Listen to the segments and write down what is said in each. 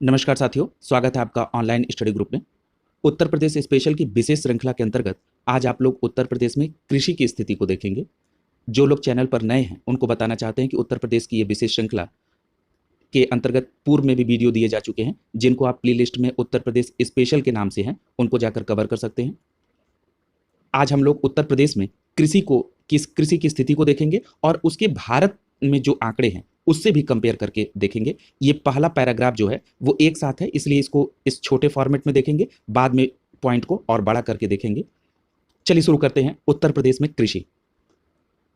नमस्कार साथियों, स्वागत है आपका ऑनलाइन स्टडी ग्रुप में। उत्तर प्रदेश स्पेशल की विशेष श्रृंखला के अंतर्गत आज आप लोग उत्तर प्रदेश में कृषि की स्थिति को देखेंगे। जो लोग चैनल पर नए हैं उनको बताना चाहते हैं कि उत्तर प्रदेश की ये विशेष श्रृंखला के अंतर्गत पूर्व में भी वीडियो दिए जा चुके हैं, जिनको आप प्ले लिस्ट में उत्तर प्रदेश स्पेशल के नाम से हैं उनको जाकर कवर कर सकते हैं। आज हम लोग उत्तर प्रदेश में कृषि की स्थिति को देखेंगे और उसके भारत में जो आंकड़े हैं उससे भी कंपेयर करके देखेंगे। ये पहला पैराग्राफ जो है वो एक साथ है, इसलिए इसको इस छोटे फॉर्मेट में देखेंगे, बाद में पॉइंट को और बड़ा करके देखेंगे। चलिए शुरू करते हैं। उत्तर प्रदेश में कृषि,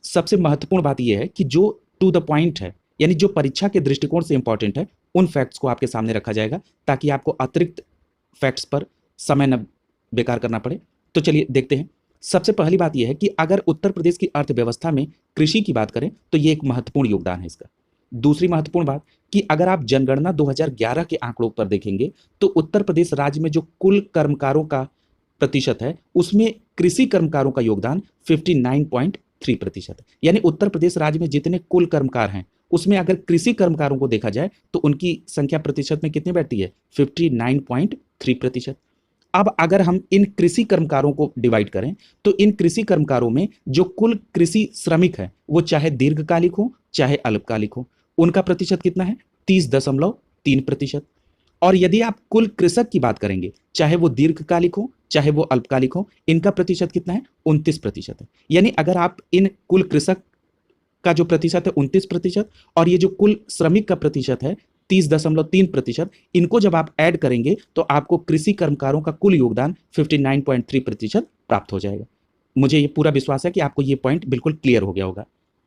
सबसे महत्वपूर्ण बात यह है कि जो टू द पॉइंट है, यानी जो परीक्षा के दृष्टिकोण से इंपॉर्टेंट है, उन फैक्ट्स को आपके सामने रखा जाएगा ताकि आपको अतिरिक्त फैक्ट्स पर समय न बेकार करना पड़े। तो चलिए देखते हैं। सबसे पहली बात यह है कि अगर उत्तर प्रदेश की अर्थव्यवस्था में कृषि की बात करें तो ये एक महत्वपूर्ण योगदान है इसका। दूसरी महत्वपूर्ण बात कि अगर आप जनगणना 2011 के आंकड़ों पर देखेंगे तो उत्तर प्रदेश राज्य में जो कुल कर्मकारों का प्रतिशत है उसमें कृषि कर्मकारों का योगदान 59.3% है। यानी उत्तर प्रदेश राज्य में जितने कुल कर्मकार हैं उसमें अगर कृषि कर्मकारों को देखा जाए तो उनकी संख्या प्रतिशत में कितनी बैठती है? 59.3%। अब अगर हम इन कृषि कर्मकारों को डिवाइड करें तो इन कृषि कर्मकारों में जो कुल कृषि श्रमिक है वो चाहे दीर्घकालिक हो चाहे अल्पकालिक हो, उनका प्रतिशत कितना है? 30.3%। और यदि आप कुल कृषक की बात करेंगे, चाहे वो दीर्घकालिक हो चाहे वो अल्पकालिक हो, इनका प्रतिशत कितना है? 29% है। यानी अगर आप इन कुल कृषक का जो प्रतिशत है 29% और ये जो कुल श्रमिक का प्रतिशत है 30.3%, इनको जब आप ऐड करेंगे तो आपको कृषि कर्मकारों का कुल योगदान 59.3% प्राप्त हो जाएगा। मुझे ये पूरा विश्वास है कि आपको ये पॉइंट बिल्कुल क्लियर हो गया होगा।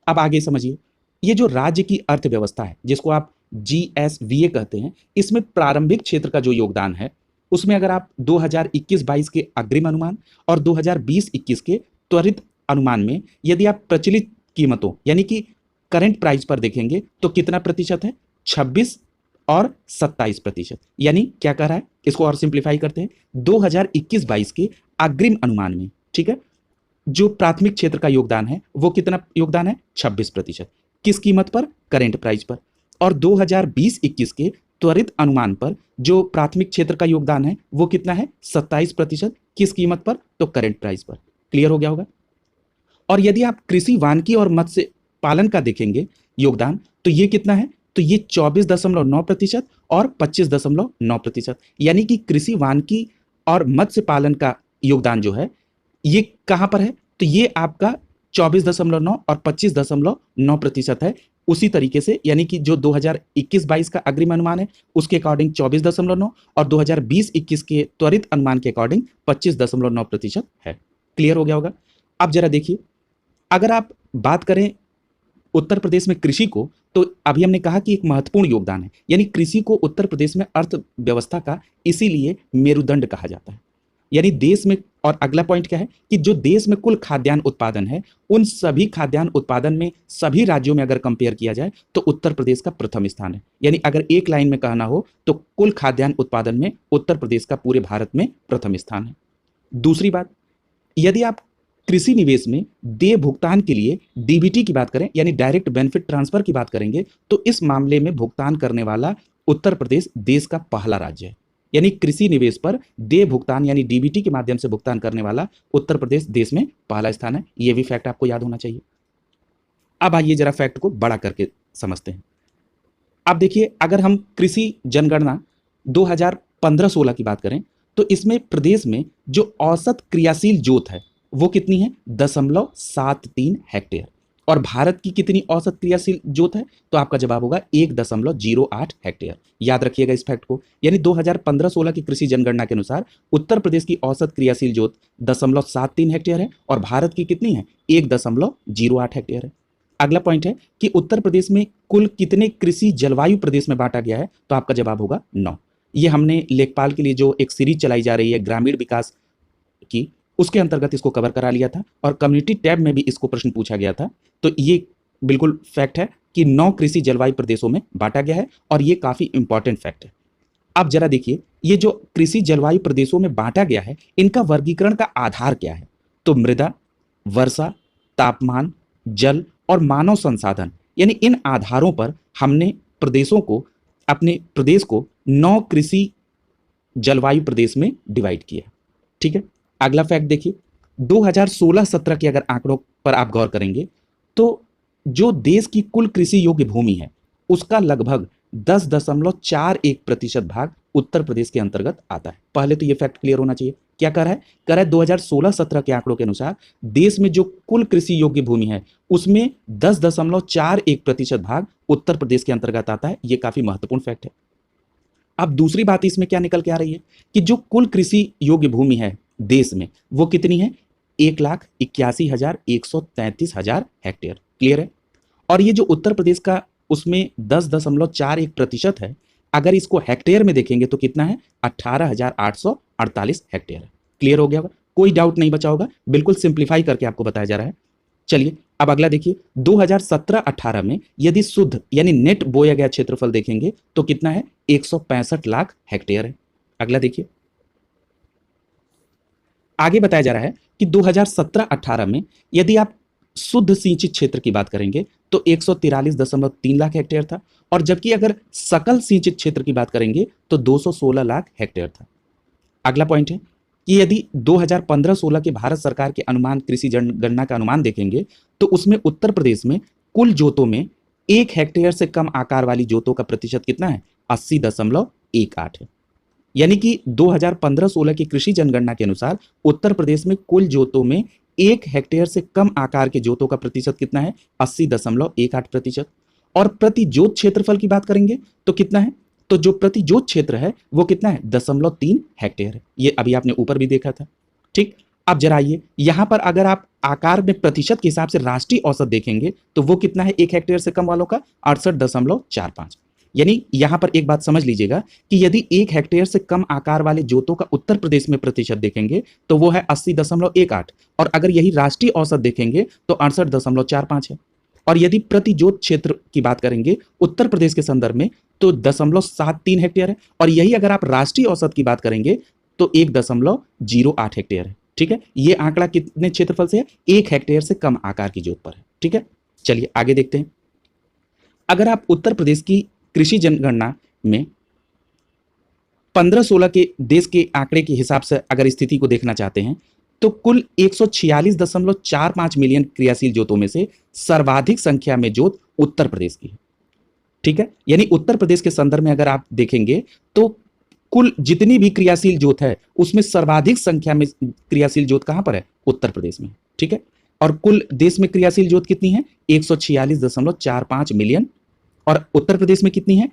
अब आगे समझिए, ये जो राज्य की अर्थव्यवस्था है जिसको आप GSVA कहते हैं, इसमें प्रारंभिक क्षेत्र का जो योगदान है उसमें अगर आप 2021-22 के अग्रिम अनुमान और 2020-21 के त्वरित अनुमान में यदि आप प्रचलित कीमतों यानी कि करंट प्राइस पर देखेंगे तो कितना प्रतिशत है? 26 और 27%। यानी क्या कह रहा है, इसको और सिंप्लीफाई करते हैं। 2021-22 के अग्रिम अनुमान में, ठीक है, जो प्राथमिक क्षेत्र का योगदान है वो कितना योगदान है? 26%। किस कीमत पर? करंट प्राइस पर। और 2020-21 के त्वरित अनुमान पर जो प्राथमिक क्षेत्र का योगदान है वो कितना है? 27%। किस कीमत पर? तो करंट प्राइस पर। क्लियर हो गया होगा। और यदि आप कृषि वानिकी और मत्स्य पालन का देखेंगे योगदान तो ये कितना है? तो ये 24.9% और 25.9%। यानी कि कृषि वानिकी और मत्स्य पालन का योगदान जो है ये कहां पर है? तो ये आपका 24.9 और 25.9% है। उसी तरीके से यानी कि जो 2021-22 का अग्रिम अनुमान है उसके अकॉर्डिंग 24.9 और 2020-21 के त्वरित अनुमान के अकॉर्डिंग 25.9% है। क्लियर हो गया होगा। अब जरा देखिए, अगर आप बात करें उत्तर प्रदेश में कृषि को, तो अभी हमने कहा कि एक महत्वपूर्ण योगदान है, यानी कृषि को उत्तर प्रदेश में अर्थव्यवस्था का इसीलिए मेरुदंड कहा जाता है। यानी देश में, और अगला पॉइंट क्या है कि जो देश में कुल खाद्यान्न उत्पादन है उन सभी खाद्यान्न उत्पादन में सभी राज्यों में अगर कंपेयर किया जाए तो उत्तर प्रदेश का प्रथम स्थान है। यानी अगर एक लाइन में कहना हो तो कुल खाद्यान्न उत्पादन में उत्तर प्रदेश का पूरे भारत में प्रथम स्थान है। दूसरी बात, यदि आप कृषि निवेश में देय भुगतान के लिए DBT की बात करें यानी डायरेक्ट बेनिफिट ट्रांसफर की बात करेंगे तो इस मामले में भुगतान करने वाला उत्तर प्रदेश देश का पहला राज्य है। यानी कृषि निवेश पर देय भुगतान यानी DBT के माध्यम से भुगतान करने वाला उत्तर प्रदेश देश में पहला स्थान है। यह भी फैक्ट आपको याद होना चाहिए। अब आइए जरा फैक्ट को बड़ा करके समझते हैं। अब देखिए, अगर हम कृषि जनगणना 2015-16 की बात करें तो इसमें प्रदेश में जो औसत क्रियाशील जोत है वो कितनी है? 0.73 हेक्टेयर। और भारत की कितनी औसत क्रियाशील जोत है? तो आपका जवाब होगा 1.08 हेक्टेयर। याद रखिएगा इस फैक्ट को। यानी 2015-16 की कृषि जनगणना के अनुसार उत्तर प्रदेश की औसत क्रियाशील जोत 0.73 हेक्टेयर है और भारत की कितनी है? 1.08 हेक्टेयर है। अगला पॉइंट है कि उत्तर प्रदेश में कुल कितने कृषि जलवायु प्रदेश में बांटा गया है? तो आपका जवाब होगा 9। ये हमने लेखपाल के लिए जो एक सीरीज चलाई जा रही है ग्रामीण विकास की, उसके अंतर्गत इसको कवर करा लिया था और कम्युनिटी टैब में भी इसको प्रश्न पूछा गया था। तो ये बिल्कुल फैक्ट है कि 9 कृषि जलवायु प्रदेशों में बांटा गया है और ये काफी इंपॉर्टेंट फैक्ट है। अब जरा देखिए, ये जो कृषि जलवायु प्रदेशों में बांटा गया है इनका वर्गीकरण का आधार क्या है? तो मृदा, वर्षा, तापमान, जल और मानव संसाधन, यानी इन आधारों पर हमने प्रदेशों को अपने प्रदेश को 9 कृषि जलवायु प्रदेश में डिवाइड किया। ठीक है, अगला फैक्ट देखिए, 2016-17 के अगर आंकड़ों पर आप गौर करेंगे तो जो देश की कुल कृषि योग्य भूमि है उसका लगभग 10.41% भाग उत्तर प्रदेश के अंतर्गत आता है। पहले तो ये फैक्ट क्लियर होना चाहिए। क्या कर रहा है? कर रहा है 2016-17 के आंकड़ों के अनुसार देश में जो कुल कृषि योग्य भूमि है उसमें 10.41% भाग उत्तर प्रदेश के अंतर्गत आता है। ये काफी महत्वपूर्ण फैक्ट है। अब दूसरी बात इसमें क्या निकल के आ रही है कि जो कुल कृषि योग्य भूमि है देश में वो कितनी है? 1,81,133 हेक्टेयर। क्लियर है? और ये जो उत्तर प्रदेश का उसमें 10.41% है, अगर इसको हेक्टेयर में देखेंगे तो कितना है? 18,848 हेक्टेयर है। क्लियर हो गया होगा? कोई डाउट नहीं बचा होगा। बिल्कुल सिंप्लीफाई करके आपको बताया जा रहा है। चलिए अब अगला देखिए, 2017-18 में यदि शुद्ध यानी नेट बोया गया क्षेत्रफल देखेंगे तो कितना है? 165 लाख हेक्टेयर है। अगला देखिए, आगे बताया जा रहा है कि 2017-18 में यदि आप शुद्ध सिंचित क्षेत्र की बात करेंगे तो 143.3 लाख हेक्टेयर था, और जबकि अगर सकल सिंचित क्षेत्र की बात करेंगे तो 216 लाख हेक्टेयर था। अगला पॉइंट है कि यदि 2015-16 के भारत सरकार के अनुमान कृषि जनगणना का अनुमान देखेंगे तो उसमें उत्तर प्रदेश में कुल जोतों में 1 हेक्टेयर से कम आकार वाली जोतों का प्रतिशत कितना है? 80.18 है। यानी कि 2015-16 की कृषि जनगणना के अनुसार उत्तर प्रदेश में कुल जोतों में 1 हेक्टेयर से कम आकार के जोतों का प्रतिशत कितना है? 80.18%। और प्रति जोत क्षेत्रफल की बात करेंगे तो कितना है? तो जो प्रति जोत क्षेत्र है वो कितना है? 0.3 हेक्टेयर है। ये अभी आपने ऊपर भी देखा था। ठीक, अब जरा आइए यहां पर अगर आप आकार में प्रतिशत के हिसाब से राष्ट्रीय औसत देखेंगे तो वो कितना है 1 हेक्टेयर से कम वालों का? 68.45। यानी यहां पर एक बात समझ लीजिएगा कि यदि 1 हेक्टेयर से कम आकार वाले जोतों का उत्तर प्रदेश में प्रतिशत देखेंगे तो वो है 80.18, और अगर यही राष्ट्रीय औसत देखेंगे तो 68.45 है। और यदि प्रति जोत क्षेत्र की बात करेंगे उत्तर प्रदेश के संदर्भ में तो 0.73 हेक्टेयर है, और यही अगर आप राष्ट्रीय औसत की बात करेंगे तो 1.08 हेक्टेयर है। ठीक है, ये आंकड़ा कितने क्षेत्रफल से है? 1 हेक्टेयर से कम आकार की जोत पर है। ठीक है, चलिए आगे देखते हैं। अगर आप उत्तर प्रदेश की कृषि जनगणना में 15-16 के देश के आंकड़े के हिसाब से अगर स्थिति को देखना चाहते हैं तो कुल 146.45 मिलियन क्रियाशील जोतों में से सर्वाधिक संख्या में जोत उत्तर प्रदेश की है। ठीक है, यानी उत्तर प्रदेश के संदर्भ में अगर आप देखेंगे तो कुल जितनी भी क्रियाशील जोत है उसमें सर्वाधिक संख्या में क्रियाशील जोत कहां पर है? उत्तर प्रदेश में। ठीक है, और कुल देश में क्रियाशील जोत कितनी है? 146.45 मिलियन, और उत्तर प्रदेश में कितनी है?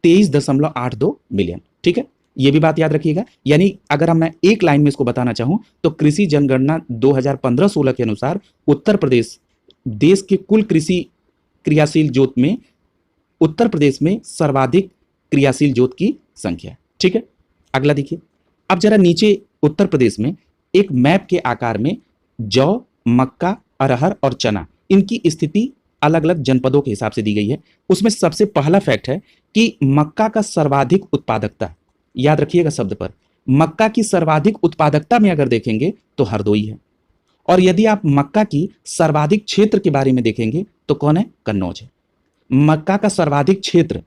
23.82 मिलियन। ठीक है, ये भी बात याद रखिएगा। यानी अगर मैं एक लाइन में इसको बताना चाहूं तो कृषि जनगणना 2015-16 के अनुसार उत्तर प्रदेश देश के कुल कृषि क्रियाशील जोत में उत्तर प्रदेश में सर्वाधिक क्रियाशील जोत की संख्या। ठीक है, अगला देखिए। अब जरा नीचे उत्तर प्रदेश में एक मैप के आकार में जौ, मक्का, अरहर और चना इनकी स्थिति अलग अलग जनपदों के हिसाब से दी गई है। उसमें सबसे पहला फैक्ट है कि मक्का का सर्वाधिक उत्पादकता, याद रखिएगा शब्द पर, मक्का की सर्वाधिक उत्पादकता में अगर देखेंगे तो हरदोई है। और यदि आप मक्का की सर्वाधिक क्षेत्र के बारे में देखेंगे तो कौन है? कन्नौज है। मक्का का सर्वाधिक क्षेत्र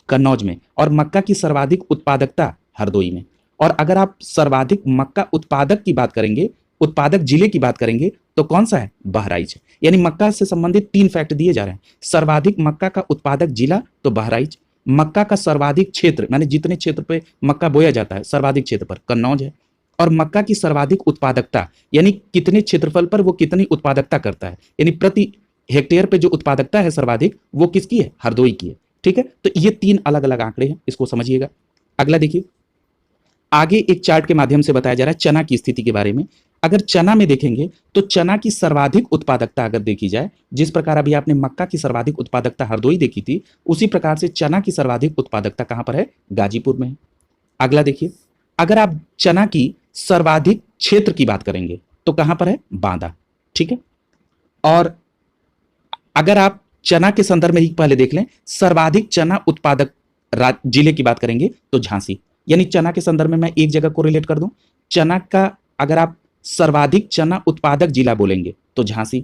कन्नौज में, और मक्का की सर्वाधिक उत्पादकता हरदोई में। और अगर आप सर्वाधिक मक्का उत्पादक की बात करेंगे, उत्पादक जिले की बात करेंगे तो कौन सा है? बहराइच है। यानी मक्का से संबंधित 3 फैक्ट दिए जा रहे हैं। सर्वाधिक मक्का का उत्पादक जिला तो बहराइच, मक्का का सर्वाधिक क्षेत्र माने जितने क्षेत्र पे मक्का बोया जाता है सर्वाधिक क्षेत्र पर कन्नौज है, और मक्का की सर्वाधिक उत्पादकता यानी कितने क्षेत्रफल पर वो कितनी उत्पादकता करता है, यानी प्रति हेक्टेयर पे जो उत्पादकता है सर्वाधिक वो किसकी है? हरदोई की है। ठीक है, तो ये 3 अलग अलग आंकड़े हैं, इसको समझिएगा। अगला देखिए, आगे एक चार्ट के माध्यम से बताया जा रहा है चना की स्थिति के बारे में। अगर चना में देखेंगे तो चना की सर्वाधिक उत्पादकता अगर देखी जाए, जिस प्रकार अभी आपने मक्का की सर्वाधिक उत्पादकता हरदोई देखी थी, उसी प्रकार से चना की सर्वाधिक उत्पादकता कहां पर है? गाजीपुर में है। अगला देखिए, अगर आप चना की सर्वाधिक क्षेत्र की बात करेंगे तो कहां पर है? बांदा। ठीक है, और अगर आप चना के संदर्भ में ही पहले देख लें, सर्वाधिक चना उत्पादक जिले की बात करेंगे तो झांसी। यानी चना के संदर्भ में मैं एक जगह को रिलेट कर दूं, चना का अगर आप सर्वाधिक चना उत्पादक जिला बोलेंगे तो झांसी।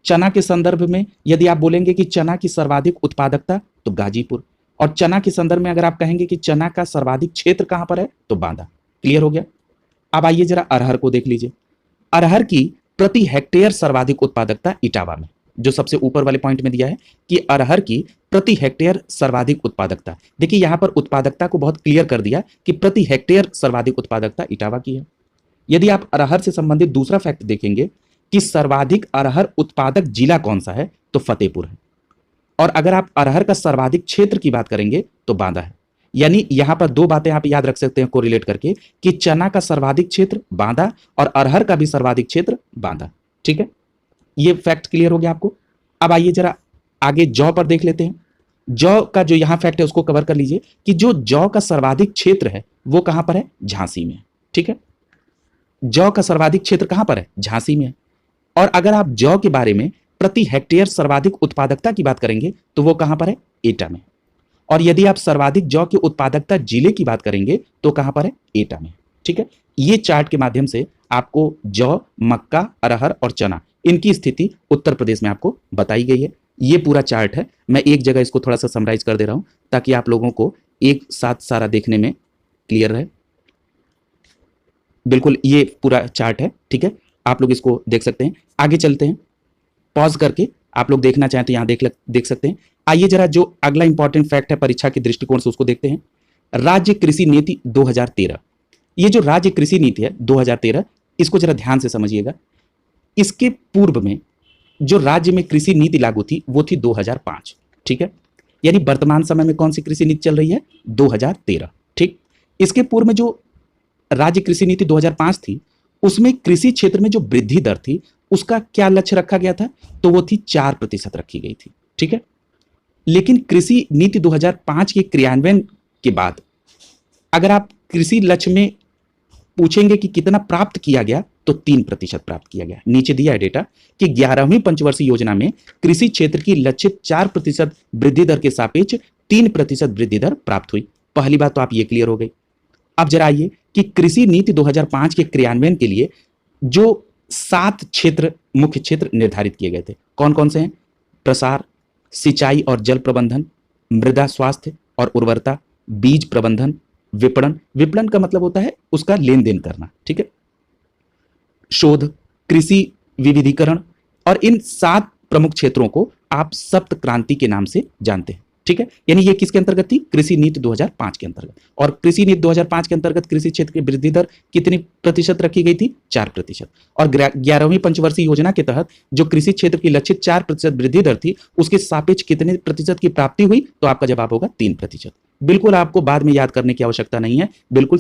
चना के संदर्भ में यदि आप बोलेंगे कि चना की सर्वाधिक उत्पादकता तो गाजीपुर, और चना के संदर्भ में अगर आप कहेंगे कि चना का सर्वाधिक क्षेत्र कहां पर है तो बांदा। क्लियर हो गया। अब आइए जरा अरहर को देख लीजिए। अरहर की प्रति हेक्टेयर सर्वाधिक उत्पादकता इटावा में, जो सबसे ऊपर वाले पॉइंट में दिया है कि अरहर की प्रति हेक्टेयर सर्वाधिक उत्पादकता। देखिए यहां पर उत्पादकता को बहुत क्लियर कर दिया कि प्रति हेक्टेयर सर्वाधिक उत्पादकता इटावा की है। यदि आप अरहर से संबंधित दूसरा फैक्ट देखेंगे कि सर्वाधिक अरहर उत्पादक जिला कौन सा है तो फतेहपुर है। और अगर आप अरहर का सर्वाधिक क्षेत्र की बात करेंगे तो बांदा है। यानी यहां पर दो बातें आप याद रख सकते हैं कोरिलेट करके कि चना का सर्वाधिक क्षेत्र बांदा और अरहर का भी सर्वाधिक क्षेत्र बांदा। ठीक है, ये फैक्ट क्लियर हो गया आपको। अब आइए जरा आगे जौ पर देख लेते हैं। जौ का जो यहां फैक्ट है उसको कवर कर लीजिए कि जो जौ का सर्वाधिक क्षेत्र है वो कहां पर है, झांसी में। ठीक है, जौ का सर्वाधिक क्षेत्र कहां पर है, झांसी में है। और अगर आप जौ के बारे में प्रति हेक्टेयर सर्वाधिक उत्पादकता की बात करेंगे तो वो कहां पर है, एटा में। और यदि आप सर्वाधिक जौ की उत्पादकता जिले की बात करेंगे तो कहां पर है, एटा में। ठीक है, ये चार्ट के माध्यम से आपको जौ, मक्का, अरहर और चना इनकी स्थिति उत्तर प्रदेश में आपको बताई गई है। ये पूरा चार्ट है, मैं एक जगह इसको थोड़ा सा समराइज कर दे रहा हूं ताकि आप लोगों को एक साथ सारा देखने में क्लियर रहे। बिल्कुल ये पूरा चार्ट है। ठीक है, आप लोग इसको देख सकते हैं। आगे चलते हैं, पॉज करके आप लोग देखना चाहें तो यहां देख सकते हैं। आइए जरा जो अगला इंपॉर्टेंट फैक्ट है परीक्षा के दृष्टिकोण से उसको देखते हैं। राज्य कृषि नीति 2013। ये जो राज्य कृषि नीति है 2013, इसको जरा ध्यान से समझिएगा। इसके पूर्व में जो राज्य में कृषि नीति लागू थी वो थी 2005। ठीक है, यानी वर्तमान समय में कौन सी कृषि नीति चल रही है, 2013। ठीक, इसके पूर्व में जो राज्य कृषि नीति 2005 थी उसमें कृषि क्षेत्र में जो वृद्धि दर थी उसका क्या लक्ष्य रखा गया था, तो वो थी 4% रखी गई थी। ठीक है, लेकिन कृषि नीति 2005 के क्रियान्वयन के बाद अगर आप कृषि लक्ष्य में पूछेंगे कि कितना प्राप्त किया गया तो 3% प्राप्त किया गया। नीचे दिया है डेटा कि 11वीं पंचवर्षीय योजना में कृषि क्षेत्र की लक्षित 4% वृद्धि दर के सापेक्ष 3% वृद्धि दर प्राप्त हुई। पहली बात तो आप ये क्लियर हो गई। अब जरा आइए कि कृषि नीति 2005 के क्रियान्वयन के लिए जो 7 क्षेत्र, मुख्य क्षेत्र निर्धारित किए गए थे, कौन कौन से हैं, प्रसार, सिंचाई और जल प्रबंधन, मृदा स्वास्थ्य और उर्वरता, बीज प्रबंधन, विपणन, विपणन का मतलब होता है उसका लेन देन करना। ठीक है, शोध, कृषि विविधीकरण। और इन 7 प्रमुख क्षेत्रों को आप सप्त क्रांति के नाम से जानते हैं। ठीक है, यानी ये किसके अंतर्गत थी, कृषि नीति 2005 के अंतर्गत। और कृषि नीति 2005 के अंतर्गत कृषि क्षेत्र की वृद्धि दर कितनी प्रतिशत रखी गई थी, 4%। और 11वीं पंचवर्षीय योजना के तहत जो कृषि क्षेत्र की लक्षित 4% वृद्धि दर थी उसके सापेक्ष कितने प्रतिशत की प्राप्ति हुई, तो आपका जवाब होगा 3%। बिल्कुल आपको बाद में याद करने की आवश्यकता नहीं है, बिल्कुल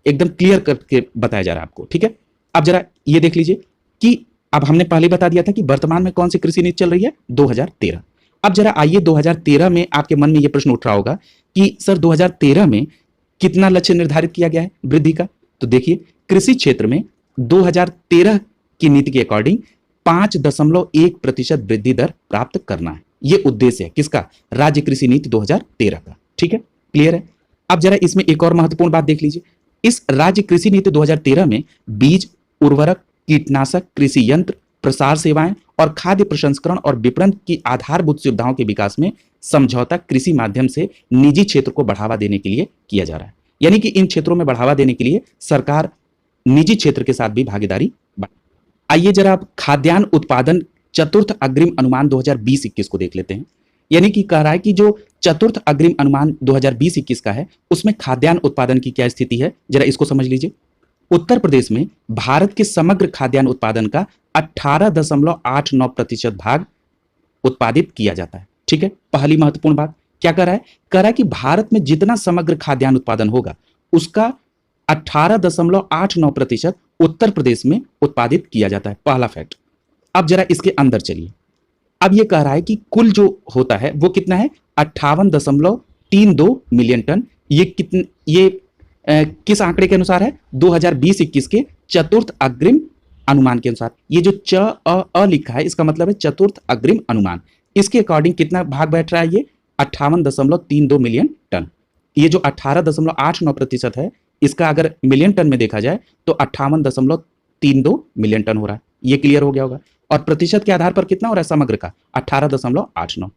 एकदम क्लियर करके बताया जा रहा है आपको। ठीक है, अब जरा ये देख लीजिए कि अब हमने पहले बता दिया था कि वर्तमान में कौन सी कृषि नीति चल रही है, 2013। अब जरा आइए 2013 में आपके मन में यह प्रश्न उठ रहा होगा कि सर 2013 में कितना लक्ष्य निर्धारित किया गया है वृद्धि का। तो देखिए कृषि क्षेत्र में 2013 की नीति के अकॉर्डिंग 5.1% वृद्धि दर प्राप्त करना है। यह उद्देश्य है किसका, राज्य कृषि नीति 2013 का। ठीक है, क्लियर है। अब जरा इसमें एक और महत्वपूर्ण बात देख लीजिए। इस राज्य कृषि नीति 2013 में बीज, उर्वरक, कीटनाशक, कृषि यंत्र, प्रसार सेवाएं और खाद्य प्रसंस्करण और विपणन की आधारभूत सुविधाओं के विकास में समझौता कृषि माध्यम से निजी क्षेत्र को बढ़ावा देने के लिए किया जा रहा है। यानी कि इन क्षेत्रों में बढ़ावा देने के लिए सरकार निजी क्षेत्र के साथ भी भागीदारी। आइए जरा आप खाद्यान्न उत्पादन चतुर्थ अग्रिम अनुमान 2020-21 को देख लेते हैं। यानी कि कह रहा है कि जो चतुर्थ अग्रिम अनुमान 2020-21 का है उसमें खाद्यान्न उत्पादन की क्या स्थिति है, जरा इसको समझ लीजिए। उत्तर प्रदेश में भारत के समग्र खाद्यान्न उत्पादन का 18.89% भाग उत्पादित किया जाता है। ठीक है, पहली महत्वपूर्ण बात क्या कर रहा है, कह रहा है कि भारत में जितना समग्र खाद्यान्न उत्पादन होगा उसका 18.89% उत्तर प्रदेश में उत्पादित किया जाता है। पहला फैक्ट। अब जरा इसके अंदर चलिए। अब यह कह रहा है कि कुल जो होता है वो कितना है, 58.32 मिलियन टन। ये किस आंकड़े के अनुसार है, 2020-21 के चतुर्थ अग्रिम अनुमान के अनुसार। ये जो अ लिखा है इसका मतलब है चतुर्थ अग्रिम अनुमान। इसके अकॉर्डिंग कितना भाग बैठ रहा है, ये 58.32 मिलियन टन। ये जो 18.89% है इसका अगर मिलियन टन में देखा जाए तो 58.32 मिलियन टन हो रहा है। ये क्लियर हो गया होगा। और प्रतिशत के आधार पर कितना हो रहा है समग्र का, 18.89।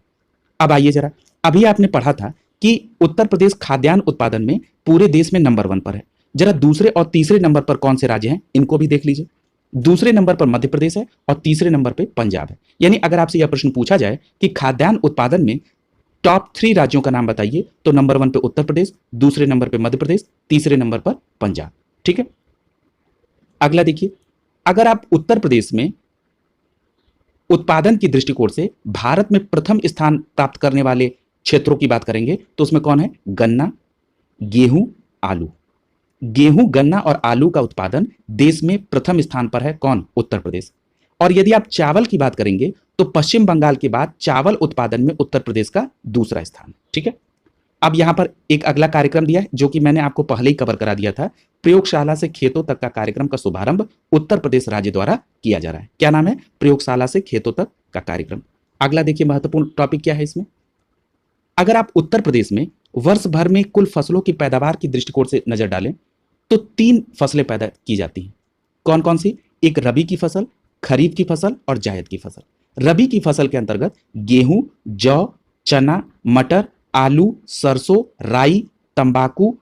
अब आइए जरा, अभी आपने पढ़ा था कि उत्तर प्रदेश खाद्यान्न उत्पादन में पूरे देश में नंबर 1 पर है। जरा दूसरे और तीसरे नंबर पर कौन से राज्य हैं इनको भी देख लीजिए। दूसरे नंबर पर मध्य प्रदेश है और तीसरे नंबर पे पंजाब है। यानी अगर आपसे यह प्रश्न पूछा जाए कि खाद्यान्न उत्पादन में टॉप 3 राज्यों का नाम बताइए, तो नंबर 1 पे उत्तर प्रदेश, दूसरे नंबर पे मध्य प्रदेश, तीसरे नंबर पर पंजाब। ठीक है, अगला देखिए, अगर आप उत्तर प्रदेश में उत्पादन की दृष्टिकोण से भारत में प्रथम स्थान प्राप्त करने वाले क्षेत्रों की बात करेंगे तो उसमें कौन है? गन्ना, गेहूं, आलू। गेहूं, गन्ना और आलू का उत्पादन देश में प्रथम स्थान पर है कौन? उत्तर प्रदेश। और यदि आप चावल की बात करेंगे तो पश्चिम बंगाल के बाद चावल उत्पादन में उत्तर प्रदेश का दूसरा स्थान। ठीक है, अब यहां पर एक अगला कार्यक्रम दिया है जो कि मैंने आपको पहले ही कवर करा दिया था। प्रयोगशाला से खेतों तक का कार्यक्रम का शुभारंभ उत्तर प्रदेश राज्य द्वारा किया जा रहा है। क्या नाम है? प्रयोगशाला से खेतों तक का कार्यक्रम। अगला देखिए, महत्वपूर्ण टॉपिक क्या है इसमें। अगर आप उत्तर प्रदेश में वर्ष भर में कुल फसलों की पैदावार की दृष्टिकोण से नजर डालें तो 3 फसलें पैदा की जाती हैं। कौन कौन सी? एक रबी की फसल, खरीफ की फसल और जायद की फसल। रबी की फसल के अंतर्गत गेहूं, जौ, चना, मटर, आलू, सरसों, राई, तंबाकू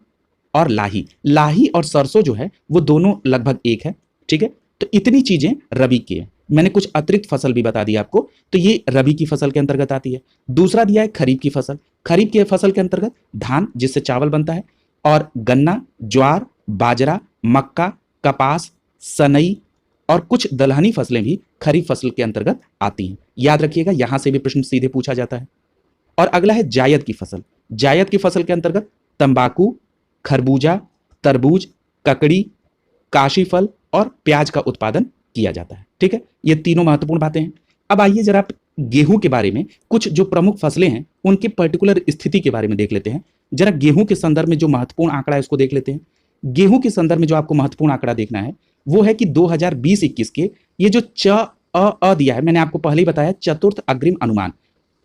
और लाही। लाही और सरसों जो है वो दोनों लगभग एक है। ठीक है, तो इतनी चीजें रबी की है। मैंने कुछ अतिरिक्त फसल भी बता दी आपको, तो ये रबी की फसल के अंतर्गत आती है। दूसरा दिया है खरीफ की फसल। खरीफ की फसल के अंतर्गत धान, जिससे चावल बनता है, और गन्ना, ज्वार, बाजरा, मक्का, कपास, सनई और कुछ दलहनी फसलें भी खरीफ फसल के अंतर्गत आती हैं। याद रखिएगा, यहां से भी प्रश्न सीधे पूछा जाता है। और अगला है जायद की फसल। जायद की फसल के अंतर्गत तंबाकू, खरबूजा, तरबूज, ककड़ी, काशीफल और प्याज का उत्पादन किया जाता है। ठीक है, ये तीनों महत्वपूर्ण बातें हैं। अब आइए जरा गेहूं के बारे में, कुछ जो प्रमुख फसलें हैं उनके पर्टिकुलर स्थिति के बारे में देख लेते हैं। जरा गेहूं के संदर्भ में जो महत्वपूर्ण आंकड़ा है उसको देख लेते हैं। गेहूं के संदर्भ में जो आपको महत्वपूर्ण आंकड़ा देखना है वो है कि 2020-21 के ये जो अ दिया है, मैंने आपको पहले ही बताया, चतुर्थ अग्रिम अनुमान।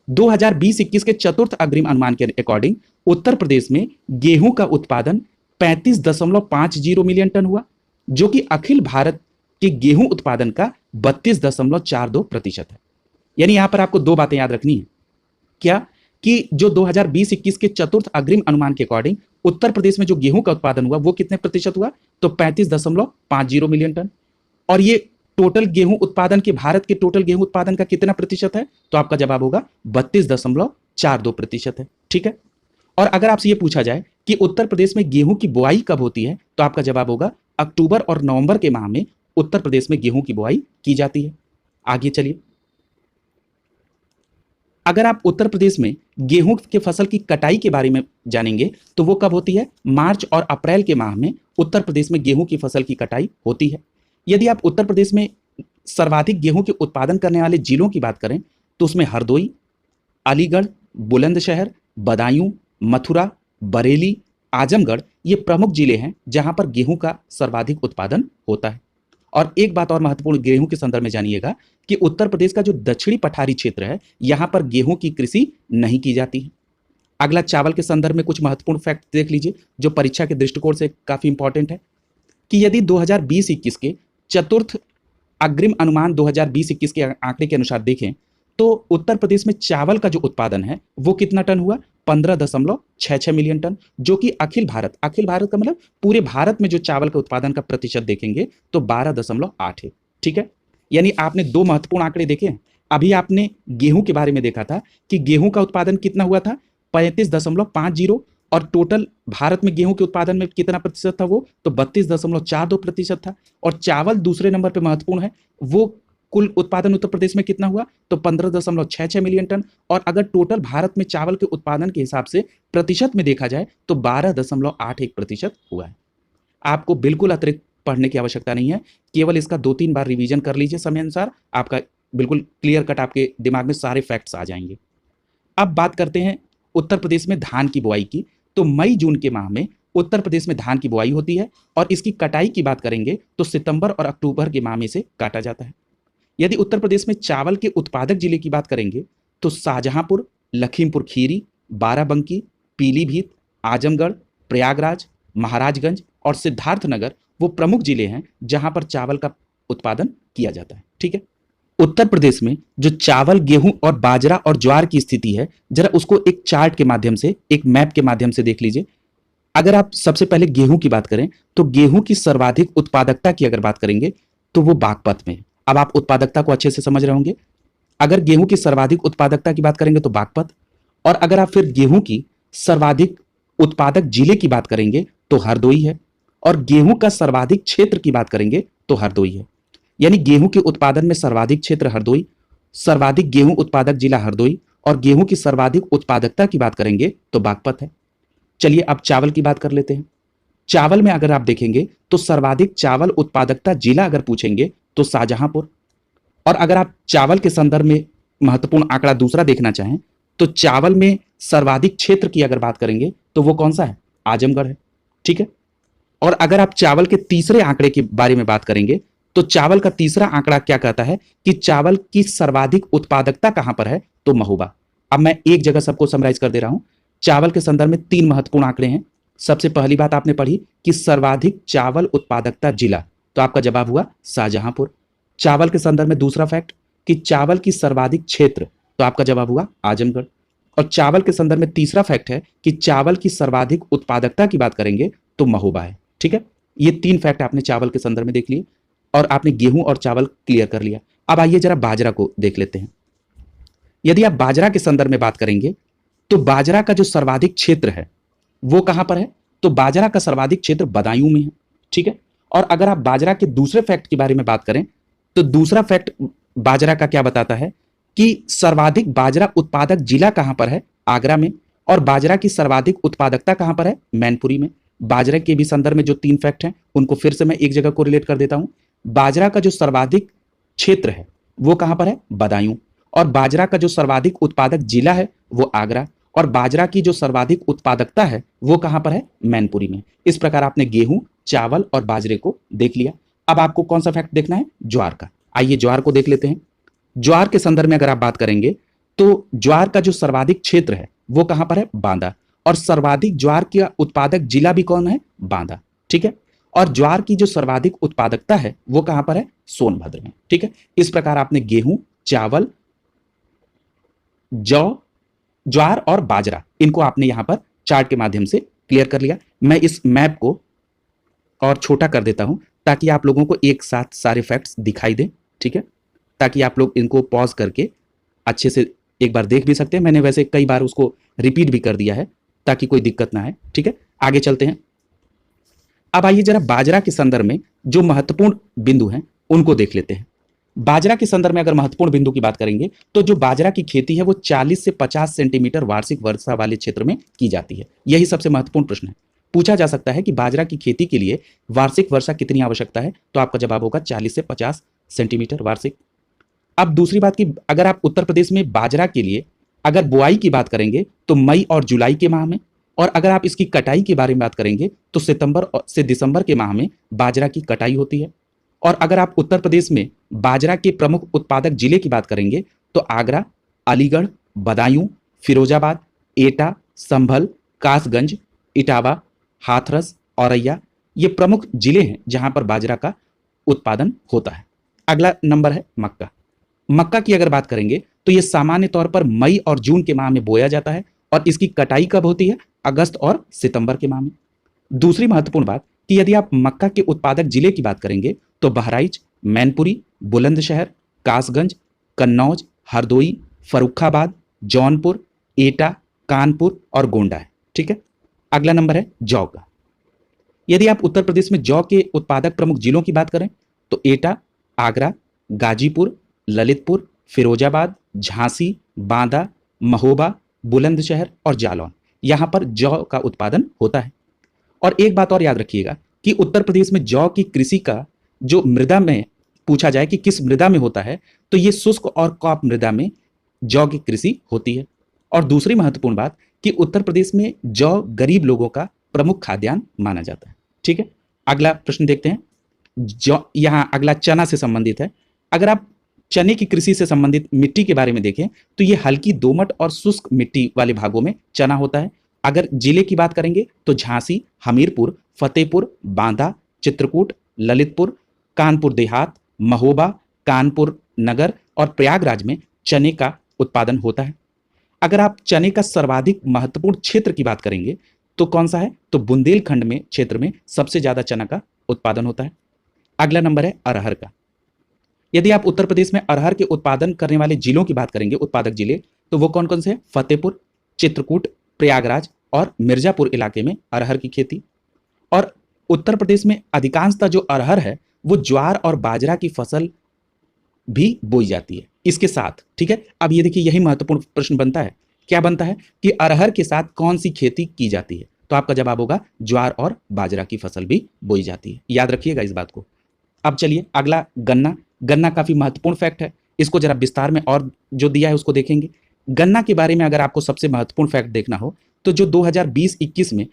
2020-21 के चतुर्थ अग्रिम अनुमान के अकॉर्डिंग उत्तर प्रदेश में गेहूं का उत्पादन 35.50 मिलियन टन हुआ, जो कि अखिल भारत के गेहूं उत्पादन का 32.42% है। यानी यहां पर आपको 2 बातें याद रखनी है। क्या? कि जो 2020-21 के चतुर्थ अग्रिम अनुमान के अकॉर्डिंग उत्तर प्रदेश में जो गेहूं का उत्पादन हुआ वो कितने प्रतिशत हुआ? तो 35.50 मिलियन टन। और ये टोटल गेहूं उत्पादन के, भारत के टोटल गेहूं उत्पादन का कितना प्रतिशत है? तो आपका जवाब होगा 32.42% है। ठीक है, और अगर आपसे ये पूछा जाए कि उत्तर प्रदेश में गेहूं की बुआई कब होती है तो आपका जवाब होगा अक्टूबर और नवंबर के माह में उत्तर प्रदेश में गेहूं की बुआई की जाती है। आगे चलिए, अगर आप उत्तर प्रदेश में गेहूं के फसल की कटाई के बारे में जानेंगे तो वो कब होती है? मार्च और अप्रैल के माह में उत्तर प्रदेश में गेहूं की फसल की कटाई होती है। यदि आप उत्तर प्रदेश में सर्वाधिक गेहूं के उत्पादन करने वाले जिलों की बात करें तो उसमें हरदोई, अलीगढ़, बुलंदशहर, बदायूं, मथुरा, बरेली, आजमगढ़ ये प्रमुख जिले हैं जहां पर गेहूं का सर्वाधिक उत्पादन होता है। और एक बात और महत्वपूर्ण गेहूं के संदर्भ में जानिएगा कि उत्तर प्रदेश का जो दक्षिणी पठारी क्षेत्र है यहां पर गेहूं की कृषि नहीं की जाती है। अगला चावल के संदर्भ में कुछ महत्वपूर्ण फैक्ट देख लीजिए जो परीक्षा के दृष्टिकोण से काफी इंपॉर्टेंट है कि यदि 2020-21 के चतुर्थ अग्रिम अनुमान 2020-21 के आंकड़े के अनुसार देखें तो उत्तर प्रदेश में चावल का जो उत्पादन है वो कितना टन हुआ? 15.66 मिलियन टन, जो कि अखिल भारत का मतलब पूरे भारत में जो चावल के उत्पादन का प्रतिशत देखेंगे तो 12.8 है। ठीक है, यानी आपने 2 महत्वपूर्ण आंकड़े देखे। अभी आपने गेहूं के बारे में देखा था कि गेहूं का उत्पादन कितना हुआ था? 35.50, और टोटल भारत में गेहूं के उत्पादन में कितना प्रतिशत था? वो तो 32.42% था। और चावल दूसरे नंबर पर महत्वपूर्ण है, वो कुल उत्पादन उत्तर प्रदेश में कितना हुआ? तो 15.66 मिलियन टन। और अगर टोटल भारत में चावल के उत्पादन के हिसाब से प्रतिशत में देखा जाए तो 12.81% हुआ है। आपको बिल्कुल अतिरिक्त पढ़ने की आवश्यकता नहीं है, केवल इसका 2-3 बार रिवीजन कर लीजिए समय अनुसार, आपका बिल्कुल क्लियर कट आपके दिमाग में सारे फैक्ट्स आ जाएंगे। अब बात करते हैं उत्तर प्रदेश में धान की बुआई की। तो मई जून के माह में उत्तर प्रदेश में धान की बुआई होती है और इसकी कटाई की बात करेंगे तो सितंबर और अक्टूबर के माह में से काटा जाता है। यदि उत्तर प्रदेश में चावल के उत्पादक जिले की बात करेंगे तो शाहजहांपुर, लखीमपुर खीरी, बाराबंकी, पीलीभीत, आजमगढ़, प्रयागराज, महाराजगंज और सिद्धार्थनगर वो प्रमुख जिले हैं जहां पर चावल का उत्पादन किया जाता है। ठीक है, उत्तर प्रदेश में जो चावल, गेहूं और बाजरा और ज्वार की स्थिति है, जरा उसको एक चार्ट के माध्यम से, एक मैप के माध्यम से देख लीजिए। अगर आप सबसे पहले गेहूं की बात करें तो गेहूं की सर्वाधिक उत्पादकता की अगर बात करेंगे तो वो बागपत में है। अब आप उत्पादकता को अच्छे से समझ रहे होंगे। अगर गेहूं की सर्वाधिक उत्पादकता की बात करेंगे तो बागपत, और अगर आप फिर गेहूं की सर्वाधिक उत्पादक जिले की बात करेंगे तो हरदोई है, और गेहूं का सर्वाधिक क्षेत्र की बात करेंगे तो हरदोई है। यानी गेहूं के उत्पादन में सर्वाधिक क्षेत्र हरदोई, सर्वाधिक गेहूं उत्पादक जिला हरदोई, और गेहूं की सर्वाधिक उत्पादकता की बात करेंगे तो बागपत है। चलिए अब चावल की बात कर लेते हैं। चावल में अगर आप देखेंगे तो सर्वाधिक चावल उत्पादकता जिला अगर पूछेंगे तो शाहजहांपुर, और अगर आप चावल के संदर्भ में महत्वपूर्ण आंकड़ा दूसरा देखना चाहें तो चावल में सर्वाधिक क्षेत्र की अगर बात करेंगे तो वो कौन सा है? आजमगढ़ है। ठीक है। और अगर आप चावल के तीसरे आंकड़े के बारे में बात करेंगे तो चावल का तीसरा आंकड़ा क्या कहता है कि चावल की सर्वाधिक उत्पादकता कहां पर है? तो महोबा। अब मैं एक जगह सबको समराइज कर दे रहा हूं। चावल के संदर्भ में तीन महत्वपूर्ण आंकड़े हैं। सबसे पहली बात आपने पढ़ी कि सर्वाधिक चावल उत्पादकता जिला, तो आपका जवाब हुआ शाहजहांपुर। चावल के संदर्भ में दूसरा फैक्ट कि चावल की सर्वाधिक क्षेत्र, तो आपका जवाब हुआ आजमगढ़। और चावल के संदर्भ में तीसरा फैक्ट है कि चावल की सर्वाधिक उत्पादकता की बात करेंगे तो महोबा है। ठीक है। ये तीन फैक्ट आपने चावल के संदर्भ में देख लिए, और आपने गेहूं और चावल क्लियर कर लिया। अब आइए जरा बाजरा को देख लेते हैं। यदि आप बाजरा के संदर्भ में बात करेंगे तो बाजरा का जो सर्वाधिक क्षेत्र है वो कहां पर है? तो बाजरा का सर्वाधिक क्षेत्र बदायूं में है। ठीक है। और अगर आप बाजरा के दूसरे फैक्ट के बारे में बात करें तो दूसरा फैक्ट बाजरा का क्या बताता है कि सर्वाधिक बाजरा उत्पादक जिला कहां पर है? आगरा में। और बाजरा की सर्वाधिक उत्पादकता कहां पर है? मैनपुरी में। बाजरा के भी संदर्भ में जो तीन फैक्ट हैं उनको फिर से मैं एक जगह को रिलेट कर देता हूं। बाजरा का जो सर्वाधिक क्षेत्र है वो कहां पर है? बदायूं। और बाजरा का जो सर्वाधिक उत्पादक जिला है वो आगरा, और बाजरा की जो सर्वाधिक उत्पादकता है वो कहां पर है? मैनपुरी में। इस प्रकार आपने गेहूं, चावल और बाजरे को देख लिया। अब आपको कौन सा फैक्ट देखना है? ज्वार का। आइए ज्वार को देख लेते हैं। ज्वार के संदर्भ में अगर आप बात करेंगे तो ज्वार का जो सर्वाधिक क्षेत्र है वो कहां पर है? बांदा। और सर्वाधिक ज्वार का उत्पादक जिला भी कौन है? बांदा। ठीक है। और ज्वार की जो सर्वाधिक उत्पादकता है वो कहां पर है? सोनभद्र में। ठीक है। इस प्रकार आपने गेहूं, चावल, जौ, ज्वार और बाजरा, इनको आपने यहां पर चार्ट के माध्यम से क्लियर कर लिया। मैं इस मैप को और छोटा कर देता हूं ताकि आप लोगों को एक साथ सारे फैक्ट्स दिखाई दें। ठीक है। ताकि आप लोग इनको पॉज करके अच्छे से एक बार देख भी सकते हैं। मैंने वैसे कई बार उसको रिपीट भी कर दिया है ताकि कोई दिक्कत ना आए। ठीक है। आगे चलते हैं। अब आइए जरा बाजरा के संदर्भ में जो महत्वपूर्ण बिंदु हैं उनको देख लेते हैं। बाजरा के संदर्भ में अगर महत्वपूर्ण बिंदु की बात करेंगे तो जो बाजरा की खेती है वो 40 से 50 सेंटीमीटर वार्षिक वर्षा वाले क्षेत्र में की जाती है। यही सबसे महत्वपूर्ण प्रश्न है। पूछा जा सकता है कि बाजरा की खेती के लिए वार्षिक वर्षा कितनी आवश्यकता है, तो आपका जवाब होगा 40 से 50 सेंटीमीटर वार्षिक। अब दूसरी बात की अगर आप उत्तर प्रदेश में बाजरा के लिए अगर बुआई की बात करेंगे तो मई और जुलाई के माह में, और अगर आप इसकी कटाई के बारे में बात करेंगे तो सितंबर से दिसंबर के माह में बाजरा की कटाई होती है। और अगर आप उत्तर प्रदेश में बाजरा के प्रमुख उत्पादक जिले की बात करेंगे तो आगरा, अलीगढ़, बदायूं, फिरोजाबाद, एटा, संभल, कासगंज, इटावा, हाथरस, औरैया, ये प्रमुख जिले हैं जहां पर बाजरा का उत्पादन होता है। अगला नंबर है मक्का। मक्का की अगर बात करेंगे तो यह सामान्य तौर पर मई और जून के माह में बोया जाता है, और इसकी कटाई कब होती है? अगस्त और सितंबर के माह में। दूसरी महत्वपूर्ण बात कि यदि आप मक्का के उत्पादक जिले की बात करेंगे तो बहराइच, मैनपुरी, बुलंदशहर, कासगंज, कन्नौज, हरदोई, फर्रुखाबाद, जौनपुर, एटा, कानपुर और गोंडा है। ठीक है। अगला नंबर है जौ का। यदि आप उत्तर प्रदेश में जौ के उत्पादक प्रमुख जिलों की बात करें तो एटा, आगरा, गाजीपुर, ललितपुर, फिरोजाबाद, झांसी, बांदा, महोबा, बुलंदशहर और जालौन, यहां पर जौ का उत्पादन होता है। और एक बात और याद रखिएगा कि उत्तर प्रदेश में जौ की कृषि का जो मृदा में पूछा जाए कि किस मृदा में होता है तो ये शुष्क और कॉप मृदा में जौ की कृषि होती है। और दूसरी महत्वपूर्ण बात कि उत्तर प्रदेश में जौ गरीब लोगों का प्रमुख खाद्यान्न माना जाता है। ठीक है। अगला प्रश्न देखते हैं। जौ, यहां अगला चना से संबंधित है। अगर आप चने की कृषि से संबंधित मिट्टी के बारे में देखें तो ये हल्की दोमट और शुष्क मिट्टी वाले भागों में चना होता है। अगर जिले की बात करेंगे तो झांसी, हमीरपुर, फतेहपुर, बांदा, चित्रकूट, ललितपुर, कानपुर देहात, महोबा, कानपुर नगर और प्रयागराज में चने का उत्पादन होता है। अगर आप चने का सर्वाधिक महत्वपूर्ण क्षेत्र की बात करेंगे तो कौन सा है, तो बुंदेलखंड में क्षेत्र में सबसे ज्यादा चना का उत्पादन होता है। अगला नंबर है अरहर का। यदि आप उत्तर प्रदेश में अरहर के उत्पादन करने वाले जिलों की बात करेंगे, उत्पादक जिले, तो वो कौन कौन से हैं? फतेहपुर, चित्रकूट, प्रयागराज और मिर्जापुर इलाके में अरहर की खेती। और उत्तर प्रदेश में अधिकांशतः जो अरहर है वो ज्वार और बाजरा की फसल भी बोई जाती है इसके साथ। ठीक है, अब ये देखिए यही महत्वपूर्ण प्रश्न बनता है, क्या बनता है कि अरहर के साथ कौन सी खेती की जाती है, तो आपका जवाब होगा ज्वार और बाजरा की फसल भी बोई जाती है। याद रखिएगा इस बात को। अब चलिए अगला गन्ना। गन्ना काफी महत्वपूर्ण फैक्ट है, इसको जरा विस्तार में और जो दिया है उसको देखेंगे। गन्ना के बारे में अगर आपको सबसे महत्वपूर्ण फैक्ट देखना हो तो जो 2020-21 में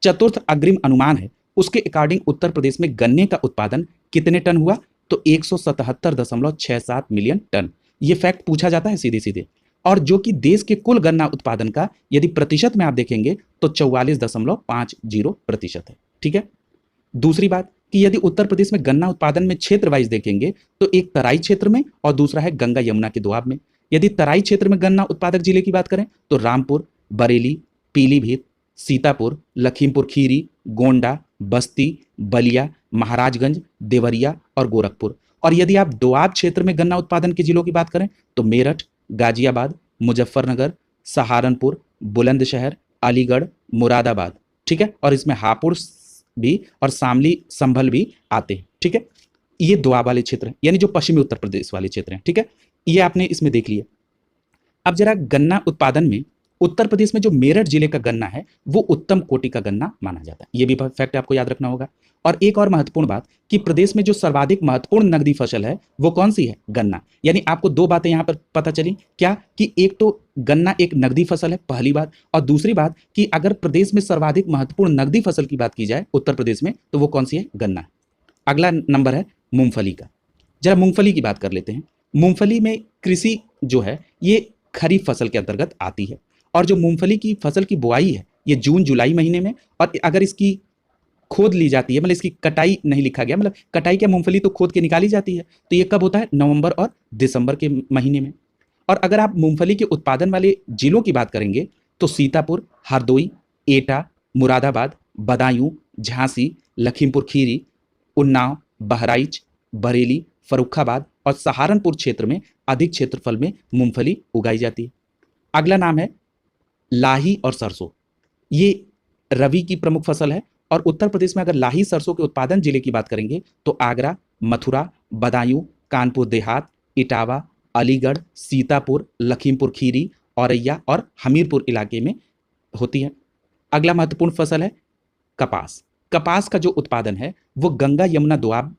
चतुर्थ अग्रिम अनुमान है उसके अकॉर्डिंग उत्तर प्रदेश में गन्ने का उत्पादन कितने टन हुआ, तो 177.67 मिलियन टन। ये फैक्ट पूछा जाता है सीधे सीधे, और जो कि देश के कुल गन्ना उत्पादन का यदि प्रतिशत में आप देखेंगे तो 44.50% है। ठीक है, दूसरी बात कि यदि उत्तर प्रदेश में गन्ना उत्पादन में क्षेत्र वाइज देखेंगे तो एक तराई क्षेत्र में और दूसरा है गंगा यमुना के दोआब में। यदि तराई क्षेत्र में गन्ना उत्पादक जिले की बात करें तो रामपुर, बरेली, पीलीभीत, सीतापुर, लखीमपुर खीरी, गोंडा, बस्ती, बलिया, महाराजगंज, देवरिया और गोरखपुर। और यदि आप दोआब क्षेत्र में गन्ना उत्पादन के जिलों की बात करें तो मेरठ, गाजियाबाद, मुजफ्फरनगर, सहारनपुर, बुलंदशहर, अलीगढ़, मुरादाबाद। ठीक है, और इसमें हापुड़ भी और शामली, संभल भी आते हैं। ठीक है, ये दोआब वाले क्षेत्र हैं, यानी जो पश्चिमी उत्तर प्रदेश वाले क्षेत्र हैं। ठीक है, ये आपने इसमें देख लिया। अब जरा गन्ना उत्पादन में उत्तर प्रदेश में जो मेरठ जिले का गन्ना है वो उत्तम कोटि का गन्ना माना जाता है, ये भी फैक्ट आपको याद रखना होगा। और एक और महत्वपूर्ण बात कि प्रदेश में जो सर्वाधिक महत्वपूर्ण नकदी फसल है वो कौन सी है, गन्ना। यानी आपको दो बातें यहां पर पता चली, क्या कि एक तो गन्ना एक नकदी फसल है, पहली बात, और दूसरी बात कि अगर प्रदेश में सर्वाधिक महत्वपूर्ण नकदी फसल की बात की जाए उत्तर प्रदेश में तो वो कौन सी है, गन्ना। अगला नंबर है मूंगफली का। जरा मूंगफली की बात कर लेते हैं। मूंगफली में कृषि जो है ये खरीफ फसल के अंतर्गत आती है, और जो मूंगफली की फसल की बुआई है ये जून जुलाई महीने में, और अगर इसकी खोद ली जाती है, मतलब इसकी कटाई नहीं लिखा गया, मतलब कटाई क्या, मूंगफली तो खोद के निकाली जाती है, तो ये कब होता है, नवंबर और दिसंबर के महीने में। और अगर आप मूंगफली के उत्पादन वाले जिलों की बात करेंगे तो सीतापुर, हरदोई, एटा, मुरादाबाद, बदायूं, झांसी, लखीमपुर खीरी, उन्नाव, बहराइच, बरेली, फर्रुखाबाद और सहारनपुर क्षेत्र में अधिक क्षेत्रफल में मूंगफली उगाई जाती है। अगला नाम है लाही और सरसों। ये रबी की प्रमुख फसल है, और उत्तर प्रदेश में अगर लाही सरसों के उत्पादन जिले की बात करेंगे तो आगरा, मथुरा, बदायूं, कानपुर देहात, इटावा, अलीगढ़, सीतापुर, लखीमपुर खीरी, औरैया और हमीरपुर इलाके में होती है। अगला महत्वपूर्ण फसल है कपास। कपास का जो उत्पादन है वो गंगा यमुना दोआब,